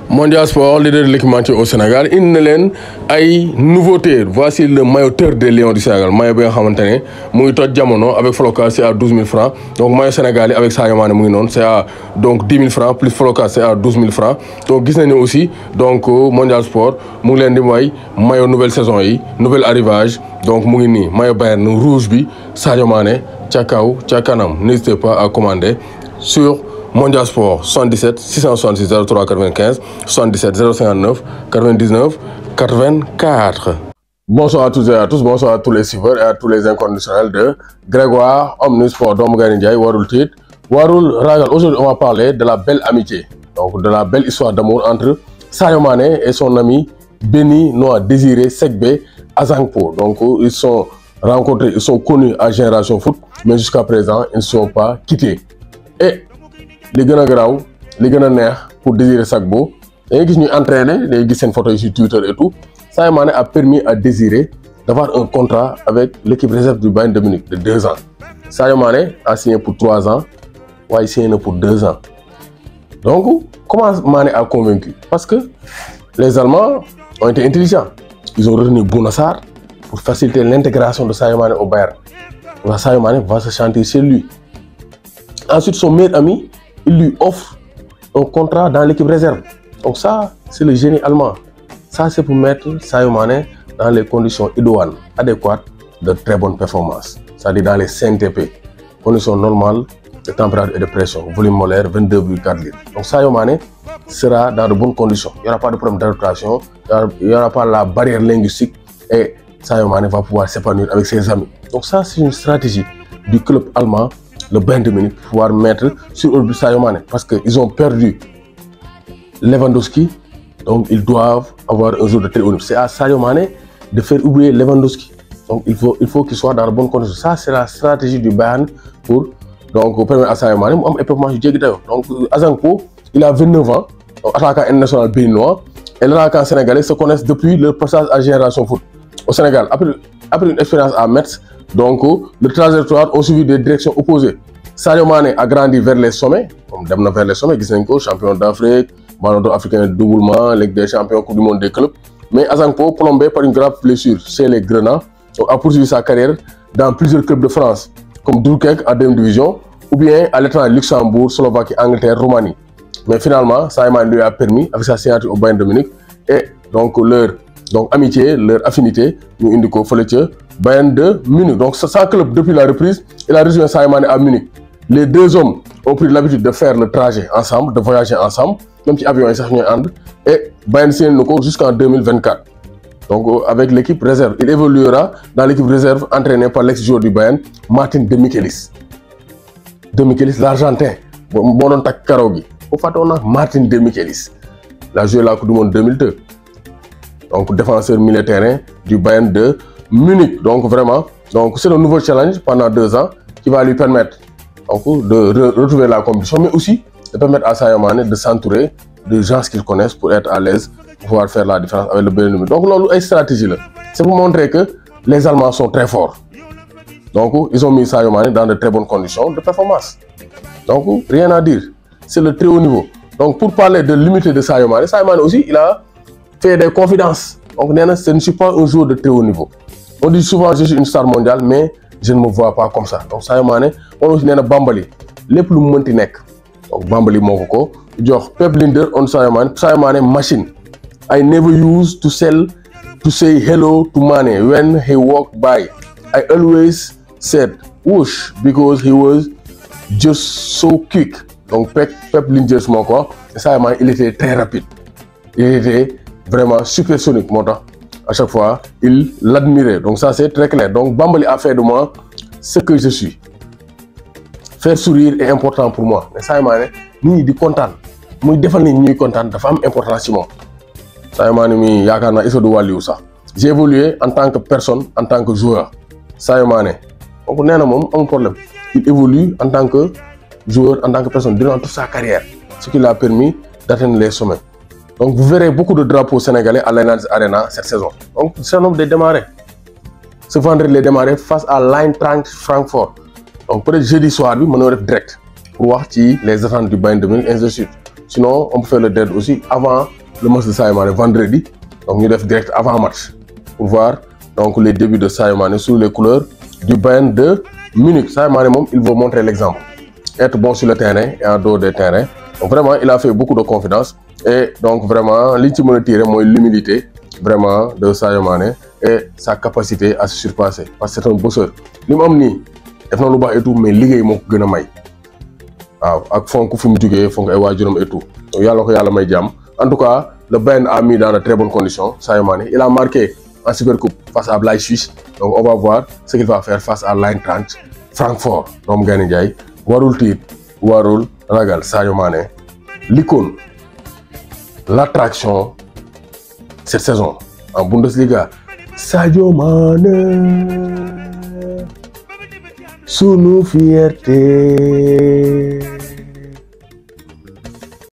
Mondial Sport, leader de l'équipementier au Sénégal, il y a une nouveauté. Voici le maillot Terre des Lions du Sénégal. Maillot bien xamantene muy toj jamono avec Floca c'est à 12 000 francs. Donc maillot sénégalais avec Sadio Mané muy non c'est à donc 10 000 francs plus Floca c'est à 12 000 francs. Donc gis nañu aussi donc Mondial Sport mu ngi leen di may maillot nouvelle saison yi, nouvel arrivage. Donc mu ngi nii maillot Bayern rouge bi Sadio Mané ca kaw ca kanam. N'hésitez pas à commander sur Mondial Sport 77 666 03 95 77 059 99 84. Bonsoir à tous et à tous, bonsoir à tous les suiveurs et à tous les inconditionnels de Grégoire Omnisport. Doomu Gaynde Njaay warul tiit warul ragal. Aujourd'hui, on va parler de la belle amitié, donc de la belle histoire d'amour entre Sadio Mané et son ami béninois Désiré Segbe Azangpo. Donc ils sont rencontrés, ils sont connus à Génération Foot, mais jusqu'à présent, ils ne sont pas quittés. Et li gën a garaaw li gën a neex pour Désiré Sagbo dañuy gis ñuy entraîner dañuy gis seen photo yi sur Twitter et tout. Sadio Mané a permis à Désiré d'avoir un contrat avec l'équipe réserve du Bayern de Munich de 2 ans. Sadio Mané a signé pour 3 ans, waaye signé na pour 2 ans. Donc comment Mané a convaincu? Parce que les Allemands ont été intelligents. Ils ont retenu Bouna Sarr pour faciliter l'intégration de Sadio Mané au Bayern. Sadio Mané va se sentir chez lui. Ensuite, son meilleur ami, il lui offre un contrat dans l'équipe réserve. Donc ça, c'est le génie allemand. Ça, c'est pour mettre Sadio Mané dans les conditions idoines, adéquates de très bonne performance. C'est-à-dire dans les CNTP, conditions normales de température et de pression, volume molaire 22,4 litres. Donc Sadio Mané sera dans de bonnes conditions. Il n'y aura pas de problème d'adaptation, il n'y aura pas la barrière linguistique et Sadio Mané va pouvoir s'épanouir avec ses amis. Donc ça, c'est une stratégie du club allemand, le Bayern de Munich, pour pouvoir mettre sur orbite Sadio Mané, parce qu'ils ont perdu Lewandowski, donc ils doivent avoir un jour de très haut niveau. C'est à Sadio Mané de faire oublier Lewandowski. Donc il faut qu'il soit dans de bonnes conditions. Ça, c'est la stratégie du Bayern pour donc permettre à Sadio Mané mu am performance yu jéggi dayoo. Donc Azangpo, il a 29 ans, donc attaquant international béninois, et l'attaquant sénégalais se connaissent depuis leur passage à Génération Foot au Sénégal. Après une expérience à Metz, donc le trajectoire ont suivi des directions opposées. Sadio Mané a grandi vers les sommets, comme dem na vers les sommets, gis nañ ko champion d'Afrique, ballon d'or africain de doublement, Ligue des champions, Coupe du monde des clubs. Mais Azangpo, plombé par une grave blessure chez les Grenats, a poursuivi sa carrière dans plusieurs clubs de France, comme Dunkerque à 2e division, ou bien à l'étranger Luxembourg, Slovaquie, Angleterre, Roumanie. Mais finalement, Sadio Mané lui a permis, avec sa signature au Bayern de Munich, et donc leur amitié, leur affinité, nous indiquons fële Bayern de Munich. Donc sans club depuis la reprise, il a rejoint Sadio Mané à Munich. Les deux hommes ont pris l'habitude de faire le trajet ensemble, de voyager ensemble, même si avion est et Bayern signé jusqu'en 2024. Donc avec l'équipe réserve, il évoluera dans l'équipe réserve entraînée par l'ex-joueur du Bayern, Martin De Michelis. De Michelis, l'Argentin, bon tak Karogi. Au fait, on a Martin De Michelis. Il a joué la Coupe du Monde 2002. Donc défenseur milieu terrain du Bayern de Munich. Donc vraiment, c'est un nouveau challenge pendant 2 ans qui va lui permettre donc, de retrouver la compétition, mais aussi de permettre à Sadio Mané de s'entourer de gens qu'ils connaissent pour être à l'aise, pour pouvoir faire la différence avec le Bayern de Munich. Donc c'est une stratégie là. C'est pour montrer que les Allemands sont très forts. Donc ils ont mis Sadio Mané dans de très bonnes conditions de performance. Donc rien à dire. C'est le très haut niveau. Donc pour parler de l'unité de Sadio Mané aussi, il a fait des confidences. Donc je ne suis pas un joueur de très haut niveau. On dit souvent je suis une star mondiale, mais je ne me vois pas comme ça. Donc Sadio Mané, on aussi nee na Bambali lépp lu mu mënti nekk. Donc Bambali moo ko jox Pep Lijnders on Sadio Mané machine. I never used to say hello to Mané when he walked by. I always said whoosh because he was just so quick. Donc Pep Lijnders moo ko Sadio Mané, il était très rapide. Il était vraiment supersonique moo tax. À chaque fois, il l'admirait. Donc ça, c'est très clair. Donc Bambali a fait de moi ce que je suis. Faire sourire est important pour moi. Mais Sadio Mané, ni di content. Muy defal ni ñuy content, dafa am importance ci mom. Sadio Mané mi yakarna isa du waliou sax. J'ai évolué en tant que personne, en tant que joueur. Sadio Mané. Donc néna mom am problème. Il évolue en tant que joueur, en tant que personne durant toute sa carrière, ce qui l'a permis d'atteindre les sommets. Donc vous verrez beaucoup de drapeaux sénégalais à l'Allianz Arena cette saison. Donc c'est un homme de démarrer. Ce vendredi, il démarrer face à l'Eintracht Francfort. Donc peut-être jeudi soir, lui, on direct pour voir les attentes du Bayern de Munich, ainsi de suite. Sinon, on peut faire le dead aussi avant le match de Sadio Mané vendredi. Donc, nous devons direct avant match pour voir donc, les débuts de Sadio Mané sous les couleurs du Bayern de Munich. Sadio Mané, il veut montrer l'exemple. Être bon sur le terrain et en dehors des terrains. Donc, vraiment, il a fait beaucoup de confiance. Et donc, vraiment, l'ultime tiré, moi, l'humilité vraiment de Sadio Mané et sa capacité à se surpasser. Parce que c'est un bosseur. Il m'a amené, il fait un et tout, mais il est mon gën a may. waaw ak fonk fu mu jógee fonk ay waajuram et tout donc yàlla ko yàlla may jàmm en tout cas le Bayern a mis dans de très bonnes conditions Sadio Mané il a marqué en Supercoupe face à Leipzig donc on va voir ce qu'il va faire face à l'Eintracht Francfort doomu Gaynde Njaay warul tiit warul ragal Sadio Mané l'icône l'attraction cette saison en Bundesliga Sadio Mané sunu fierté